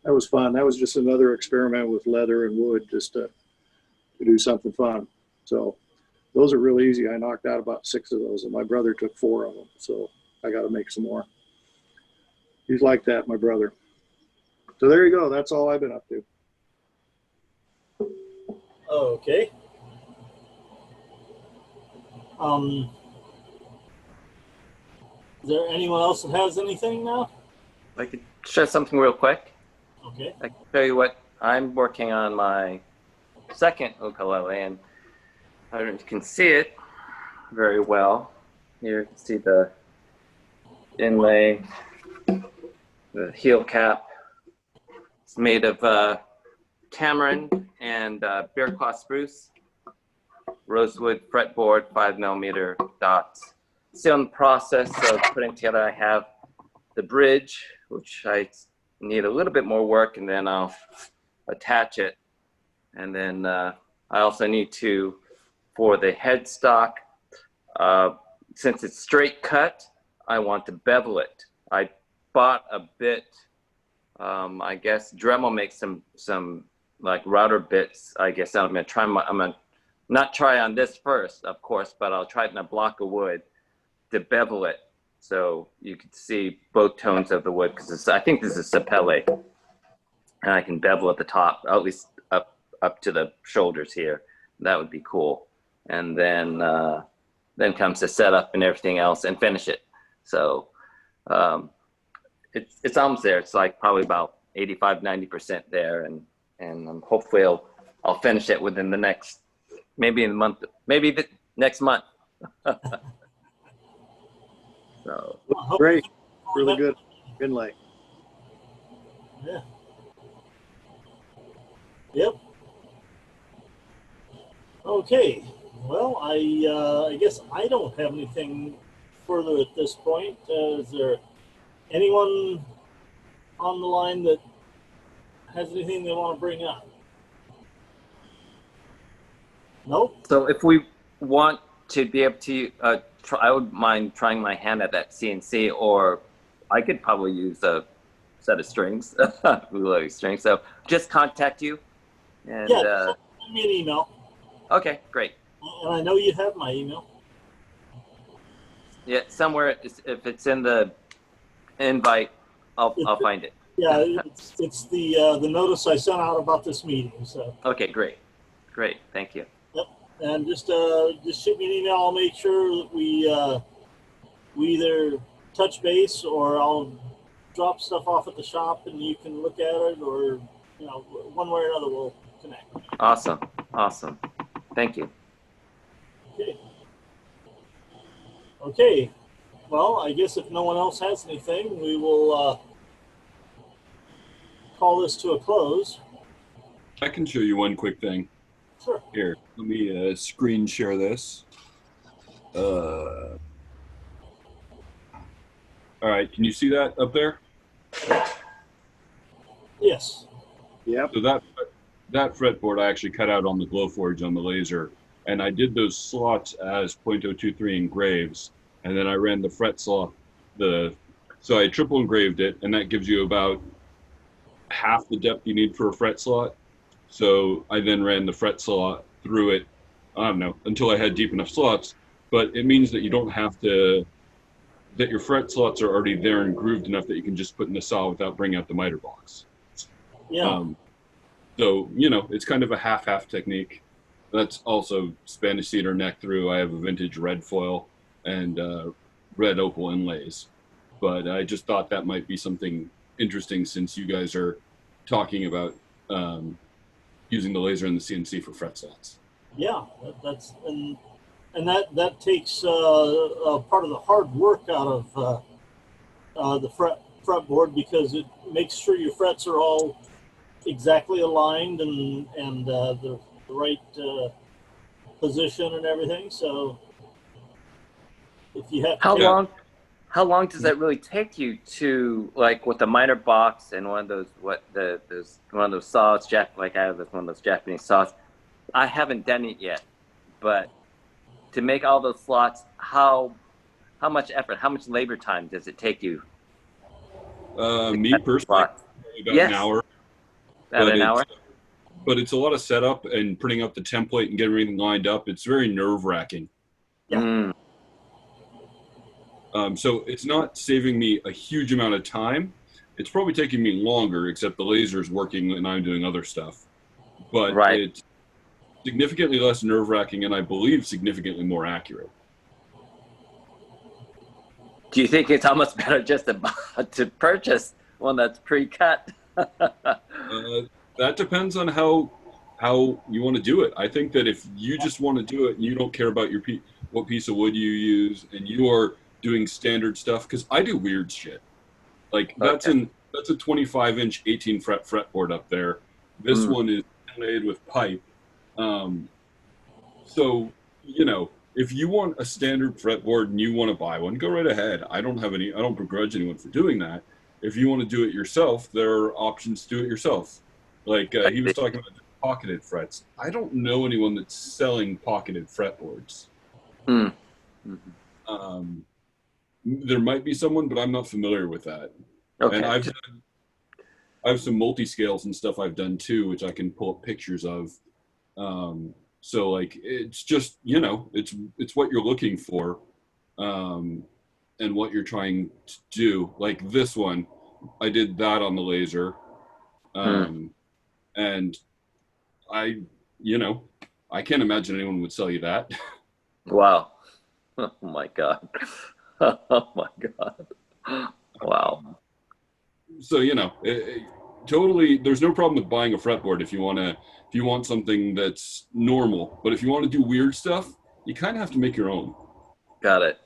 that was fun. That was just another experiment with leather and wood, just to do something fun. So those are really easy. I knocked out about 6 of those, and my brother took 4 of them. So I got to make some more. He's like that, my brother. So there you go. That's all I've been up to. Okay. Is there anyone else that has anything now? I could share something real quick. Okay. I can show you what I'm working on my second ukulele, and I don't know if you can see it very well. Here you can see the inlay, the heel cap. It's made of tamarind and bear claw spruce, rosewood fretboard, 5mm dots. Still in the process of putting together. I have the bridge, which I need a little bit more work, and then I'll attach it. And then I also need to, for the headstock, since it's straight cut, I want to bevel it. I bought a bit, I guess Dremel makes some like router bits. I guess I'm gonna not try on this first, of course, but I'll try it in a block of wood to bevel it, so you can see both tones of the wood, because I think this is sapele, and I can bevel at the top, at least up to the shoulders here. That would be cool. And then comes the setup and everything else, and finish it. So it's almost there. It's like probably about 85-90% there, and hopefully I'll finish it within the next, maybe in the month, maybe the next month. So Great, really good inlay. Yeah. Yep. Okay. Well, I guess I don't have anything further at this point. Is there anyone on the line that has anything they want to bring up? Nope. So if we want to be able to, I would mind trying my hand at that CNC, or I could probably use a set of strings, ukulele strings. So just contact you. And, Yeah, send me an email. Okay, great. And I know you have my email. Yeah, somewhere, if it's in the invite, I'll find it. Yeah, it's the notice I sent out about this meeting. So. Okay, great. Great, thank you. Yep, and just shoot me an email. I'll make sure that we either touch base, or I'll drop stuff off at the shop and you can look at it, or one way or another we'll connect. Awesome, awesome. Thank you. Okay. Okay. Well, I guess if no one else has anything, we will call this to a close. I can show you one quick thing. Sure. Here, let me screen share this. All right, can you see that up there? Yes. Yep. So that fretboard I actually cut out on the Glowforge on the laser, and I did those slots as .023 engraves, and then I ran the fret slot. So I triple engraved it, and that gives you about half the depth you need for a fret slot. So I then ran the fret slot through it, I don't know, until I had deep enough slots. But it means that you don't have to, that your fret slots are already there and grooved enough that you can just put in the saw without bringing out the miter box. Yeah. So, it's kind of a half-half technique. That's also Spanish cedar neck through. I have a vintage red foil and red opal inlays. But I just thought that might be something interesting since you guys are talking about using the laser and the CNC for fret slots. Yeah, that's and that takes part of the hard work out of the fretboard, because it makes sure your frets are all exactly aligned and the right position and everything. So if you have How long does that really take you to, like, with the miter box and one of those one of those saws, like I have one of those Japanese saws? I haven't done it yet, but to make all those slots, how much effort, how much labor time does it take you? Me personally, about an hour. About an hour? But it's a lot of setup and printing up the template and getting everything lined up. It's very nerve-wracking. Yeah. So it's not saving me a huge amount of time. It's probably taking me longer, except the laser's working and I'm doing other stuff. But it's significantly less nerve-wracking and I believe significantly more accurate. Do you think it's almost better just to purchase one that's pre-cut? That depends on how you want to do it. I think that if you just want to do it and you don't care about what piece of wood you use, and you are doing standard stuff, because I do weird shit. Like that's a 25-inch 18 fret fretboard up there. This one is made with pipe. So if you want a standard fretboard and you want to buy one, go right ahead. I don't begrudge anyone for doing that. If you want to do it yourself, there are options to do it yourself. Like he was talking about pocketed frets. I don't know anyone that's selling pocketed fretboards. There might be someone, but I'm not familiar with that. Okay. And I have some multi-scales and stuff I've done too, which I can pull up pictures of. So like, it's just, it's what you're looking for, and what you're trying to do. Like this one, I did that on the laser. And I can't imagine anyone would sell you that. Wow. Oh my God. Oh my God. Wow. So, totally, there's no problem with buying a fretboard if you want something that's normal. But if you want to do weird stuff, you kind of have to make your own. Got it.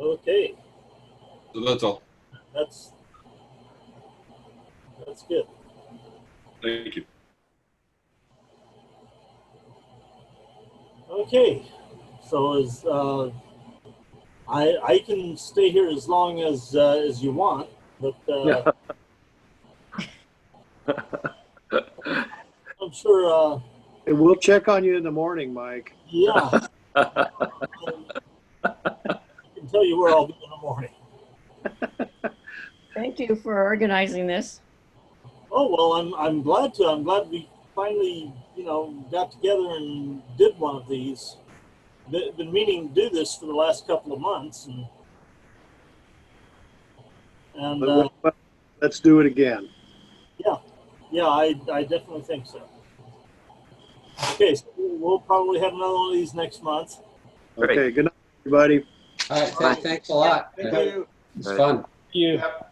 Okay. So that's all. That's That's good. Thank you. Okay, so as I can stay here as long as you want, but I'm sure. And we'll check on you in the morning, Mike. Yeah, I can tell you where I'll be in the morning. Thank you for organizing this. Oh well, I'm glad to. I'm glad we finally, got together and did one of these. Been meaning to do this for the last couple of months, and Let's do it again. yeah, I definitely think so. Okay, so we'll probably have another one of these next month. Great. Okay, good night, everybody. All right, thanks a lot. Thank you. It's fun. You. Yep.